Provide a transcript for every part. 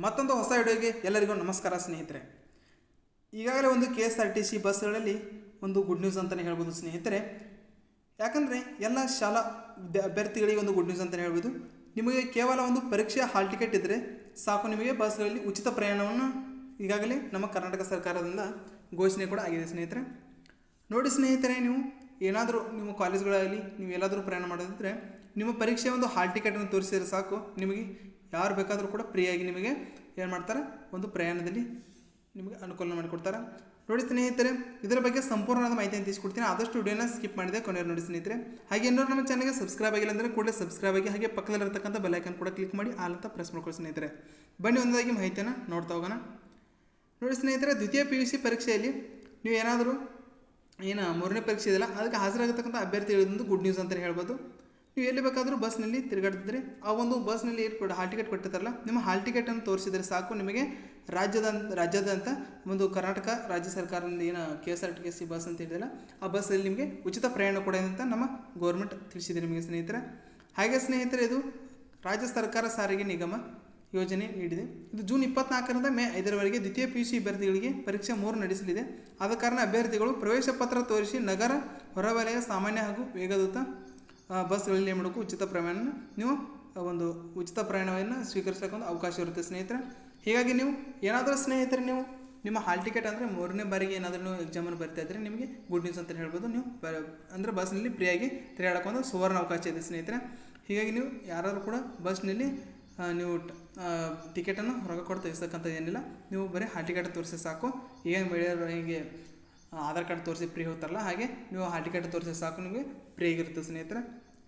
ಮತ್ತೊಂದು ಹೊಸ ವಿಡಿಯೋಗೆ ಎಲ್ಲರಿಗೂ ನಮಸ್ಕಾರ ಸ್ನೇಹಿತರೆ. ಈಗಾಗಲೇ ಒಂದು KSRTC ಬಸ್ಗಳಲ್ಲಿ ಒಂದು ಗುಡ್ ನ್ಯೂಸ್ ಅಂತಲೇ ಹೇಳ್ಬೋದು ಸ್ನೇಹಿತರೆ. ಯಾಕಂದರೆ ಎಲ್ಲ ಶಾಲಾ ಅಭ್ಯರ್ಥಿಗಳಿಗೆ ಒಂದು ಗುಡ್ ನ್ಯೂಸ್ ಅಂತಲೇ ಹೇಳ್ಬೋದು. ನಿಮಗೆ ಕೇವಲ ಒಂದು ಪರೀಕ್ಷೆಯ ಹಾಲ್ ಟಿಕೆಟ್ ಇದ್ದರೆ ಸಾಕು, ನಿಮಗೆ ಬಸ್ಗಳಲ್ಲಿ ಉಚಿತ ಪ್ರಯಾಣವನ್ನು ಈಗಾಗಲೇ ನಮ್ಮ ಕರ್ನಾಟಕ ಸರ್ಕಾರದಿಂದ ಘೋಷಣೆ ಕೂಡ ಆಗಿದೆ ಸ್ನೇಹಿತರೆ. ನೋಡಿ ಸ್ನೇಹಿತರೆ, ನೀವು ಏನಾದರೂ ನಿಮ್ಮ ಕಾಲೇಜ್ಗಳಲ್ಲಿ ನೀವು ಎಲ್ಲಾದರೂ ಪ್ರಯಾಣ ಮಾಡೋದಿದ್ದರೆ ನಿಮ್ಮ ಪರೀಕ್ಷೆಯ ಒಂದು ಹಾಲ್ ಟಿಕೆಟನ್ನು ತೋರಿಸಿದರೆ ಸಾಕು, ನಿಮಗೆ ಯಾರು ಬೇಕಾದರೂ ಕೂಡ ಫ್ರೀಯಾಗಿ ನಿಮಗೆ ಏನು ಮಾಡ್ತಾರೆ, ಒಂದು ಪ್ರಯಾಣದಲ್ಲಿ ನಿಮಗೆ ಅನುಕೂಲ ಮಾಡಿಕೊಡ್ತಾರೆ. ನೋಡಿ ಸ್ನೇಹಿತರೆ, ಇದರ ಬಗ್ಗೆ ಸಂಪೂರ್ಣವಾದ ಮಾಹಿತಿಯನ್ನು ತಿಳಿಸ್ಕೊಡ್ತೀನಿ. ಆದಷ್ಟು ವಿಡಿಯೋನ ಸ್ಕಿಪ್ ಮಾಡಿದೆ ಕೊನೆಯಲ್ಲಿ ನೋಡಿ ಸ್ನೇಹಿತರೆ. ಹಾಗೆ ಇನ್ನೂ ನಮ್ಮ ಚಾನಲ್ಗೆ ಸಬ್ಸ್ಕ್ರೈಬ್ ಆಗಿಲ್ಲ ಅಂದರೆ ಕೂಡಲೇ ಸಬ್ಸ್ಕ್ರೈಬ್ ಆಗಿ, ಹಾಗೆ ಪಕ್ಕದಲ್ಲಿರ್ತಕ್ಕಂಥ ಬೆಲ್ ಐಕಾನ್ ಕೂಡ ಕ್ಲಿಕ್ ಮಾಡಿ ಆಲ್ ಅಂತ ಪ್ರೆಸ್ ಮಾಡ್ಕೊಳ್ಳಿ ಸ್ನೇಹಿತರೆ. ಬನ್ನಿ ಒಂದಾಗಿ ಮಾಹಿತಿಯನ್ನು ನೋಡ್ತಾ ಹೋಗೋಣ. ನೋಡಿ ಸ್ನೇಹಿತರೆ, ದ್ವಿತೀಯ PUC ಪರೀಕ್ಷೆಯಲ್ಲಿ ನೀವು ಏನಾದರೂ ಮೂರನೇ ಪರೀಕ್ಷೆ ಇದೆಯಲ್ಲ, ಅದಕ್ಕೆ ಹಾಜರಾಗತಕ್ಕಂಥ ಅಭ್ಯರ್ಥಿಗಳಿಂದ ಗುಡ್ ನ್ಯೂಸ್ ಅಂತಲೇ ಹೇಳ್ಬೋದು. ನೀವು ಎಲ್ಲಿ ಬೇಕಾದರೂ ಬಸ್ನಲ್ಲಿ ತಿರುಗಾಡ್ತಿದ್ರೆ ಆ ಒಂದು ಬಸ್ನಲ್ಲಿ ಏನು ಹಾಲ್ ಟಿಕೆಟ್ ಕೊಟ್ಟಿರ್ತಾರಲ್ಲ, ನಿಮ್ಮ ಹಾಲ್ ಟಿಕೆಟನ್ನು ತೋರಿಸಿದರೆ ಸಾಕು, ನಿಮಗೆ ರಾಜ್ಯದಂತ ಒಂದು ಕರ್ನಾಟಕ ರಾಜ್ಯ ಸರ್ಕಾರದಿಂದ ಏನು KSRTC ಬಸ್ ಅಂತ ಹೇಳಿದಲ್ಲ, ಆ ಬಸ್ಸಲ್ಲಿ ನಿಮಗೆ ಉಚಿತ ಪ್ರಯಾಣ ಕೊಡಿ ಅಂತ ನಮ್ಮ ಗೌರ್ಮೆಂಟ್ ತಿಳಿಸಿದೆ ನಿಮಗೆ ಸ್ನೇಹಿತರೆ. ಹಾಗೆ ಸ್ನೇಹಿತರೆ, ಇದು ರಾಜ್ಯ ಸರ್ಕಾರ ಸಾರಿಗೆ ನಿಗಮ ಯೋಜನೆ ನೀಡಿದೆ. ಇದು ಜೂನ್ 24ರಿಂದ ಮೇ 5ರವರೆಗೆ ದ್ವಿತೀಯ PUC ಅಭ್ಯರ್ಥಿಗಳಿಗೆ ಪರೀಕ್ಷೆ 3 ನಡೆಸಲಿದೆ. ಆದ ಕಾರಣ ಅಭ್ಯರ್ಥಿಗಳು ಪ್ರವೇಶ ಪತ್ರ ತೋರಿಸಿ ನಗರ, ಹೊರವಲಯ, ಸಾಮಾನ್ಯ ಹಾಗೂ ವೇಗದೂತ ಬಸ್ಗಳಲ್ಲಿ ಏನು ಮಾಡಬೇಕು, ಉಚಿತ ಪ್ರಯಾಣ ನೀವು ಒಂದು ಉಚಿತ ಪ್ರಯಾಣವನ್ನು ಸ್ವೀಕರಿಸೋಕೆ ಒಂದು ಅವಕಾಶ ಇರುತ್ತೆ ಸ್ನೇಹಿತರೆ. ಹೀಗಾಗಿ ನೀವು ಏನಾದರೂ ಸ್ನೇಹಿತರೆ, ನೀವು ನಿಮ್ಮ ಹಾಲ್ ಟಿಕೆಟ್ ಅಂದರೆ 3ನೇ ಬಾರಿಗೆ ಏನಾದರೂ ನೀವು ಎಕ್ಸಾಮನ್ನು ಬರ್ತಾ ಇದ್ದರೆ ನಿಮಗೆ ಗುಡ್ ನ್ಯೂಸ್ ಅಂತ ಹೇಳ್ಬೋದು. ನೀವು ಅಂದರೆ ಬಸ್ನಲ್ಲಿ ಫ್ರೀಯಾಗಿ ತಿರುಗಾಡೋಕೆ ಒಂದು ಸುವರ್ಣ ಅವಕಾಶ ಇದೆ ಸ್ನೇಹಿತರೆ. ಹೀಗಾಗಿ ನೀವು ಯಾರಾದರೂ ಕೂಡ ಬಸ್ನಲ್ಲಿ ನೀವು ಟಿಕೆಟನ್ನು ಹೊರಗೆ ಕೊಟ್ಟು ತೆಗಿಸ್ತಕ್ಕಂಥದ್ದು ಏನಿಲ್ಲ, ನೀವು ಬರೀ ಹಾಲ್ ಟಿಕೆಟ್ ತೋರಿಸಿ ಸಾಕು. ಏನು ಬೆಳೆಯೋರು ಹೀಗೆ ಆಧಾರ್ ಕಾರ್ಡ್ ತೋರಿಸಿ ಫ್ರೀ ಹೋಗ್ತಾರಲ್ಲ, ಹಾಗೆ ನೀವು ಹಾಲ್ ಟಿಕೆಟ್ ತೋರಿಸಿ ಸಾಕು, ನಿಮಗೆ ಫ್ರೀ ಆಗಿರುತ್ತೆ ಸ್ನೇಹಿತರೆ.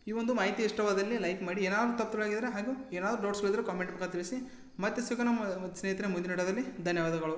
ಈ ಒಂದು ಮಾಹಿತಿ ಇಷ್ಟವಾದಲ್ಲಿ ಲೈಕ್ ಮಾಡಿ, ಏನಾದರೂ ತಪ್ಪುಗಳಾಗಿದ್ದರೆ ಹಾಗೂ ಏನಾದರೂ ಡೌಟ್ಸ್ಗಳಿದ್ದರೆ ಕಾಮೆಂಟ್ ಮೂಲಕ ತಿಳಿಸಿ. ಮತ್ತೆ ಸಿಗೋಣ ಸ್ನೇಹಿತರೆ ಮುಂದಿನ ವಿಡಿಯೋದಲ್ಲಿ. ಧನ್ಯವಾದಗಳು.